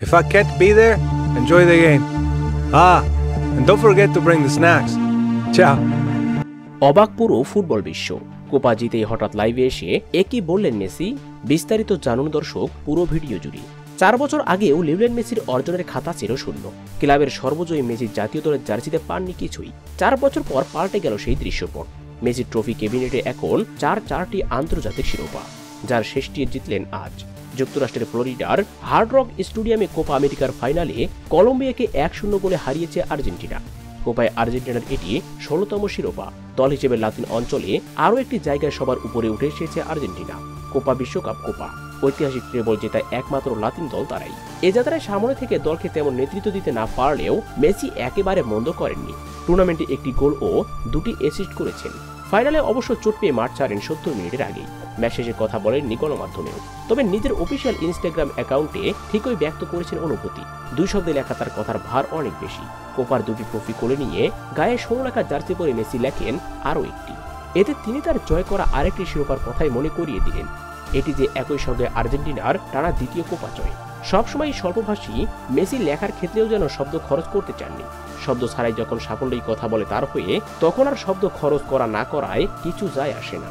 If I can't be there, enjoy the game. And don't forget to bring the snacks. Ciao. অবাক পুরো football বিশ্ব। Copa জিতেই হঠাৎ লাইভে এসে একই বললেন মেসি। বিস্তারিত জানুন দর্শক পুরো ভিডিও জুড়ে। 4 বছর আগেও লিওনেল মেসির অর্জনের খাতা ছিল শূন্য। ক্লাবের সর্বজয়ী মেসি জাতীয় দলের জার্সিতে পাননি কিছুই। 4 বছর পর পাল্টে গেল সেই দৃশ্যপট। মেসির ট্রফি ক্যাবিনেটে এখন 4টি আন্তর্জাতিক শিরোপা, যার শেষটি জিতলেন আজ। যুক্তরাষ্ট্রের ফ্লোরিডার হার্ড রক স্টেডিয়ামে কোপা আমেরিকার ফাইনালে কলম্বিয়াকে 1-0 গোলে হারিয়েছে আর্জেন্টিনা। কোপায় আর্জেন্টিনার এটি 16তম শিরোপা। দল হিসেবে লাতিন অঞ্চলে আরও একটি জায়গায় সবার উপরে উঠে এসেছে আর্জেন্টিনা। কোপা বিশ্বকাপ কোপা ঐতিহাসিক ট্রেবল জেতায় একমাত্র লাতিন দল তারাই। এ যাত্রায় সামনে থেকে দলকে তেমন নেতৃত্ব দিতে না পারলেও মেসি একেবারে মন্দ করেননি। টুর্নামেন্টে একটি গোল ও 2টি অ্যাসিস্ট করেছেন। ফাইনালে অবশ্য চোট পেয়ে মাঠ ছাড়েন 70 মিনিটের আগেই। ম্যাচ শেষে কথা বলেননি গণমাধ্যমেও, তবে নিজের অফিসিয়াল ইনস্টাগ্রাম অ্যাকাউন্টে ঠিকই ব্যক্ত করেছেন অনুভূতি। 2 শব্দে লেখা তার কথার ভার অনেক বেশি। কোপার 2টি ট্রফি কোলে নিয়ে গায়ে 16 লেখা জার্সি পরে মেসি লেখেন আরও একটি। এতে তিনি তার জয় করা আরেকটি শিরোপার কথাই মনে করিয়ে দিলেন। এটি যে একই সঙ্গে আর্জেন্টিনার টানা দ্বিতীয় কোপা জয়। সবসময় স্বল্পভাষী মেসি লেখার ক্ষেত্রেও যেন শব্দ খরচ করতে চাননি। শব্দ ছাড়াই যখন সাফল্যই কথা বলে তার হয়ে, তখন আর শব্দ খরচ করা না করায় কিছু যায় আসে না।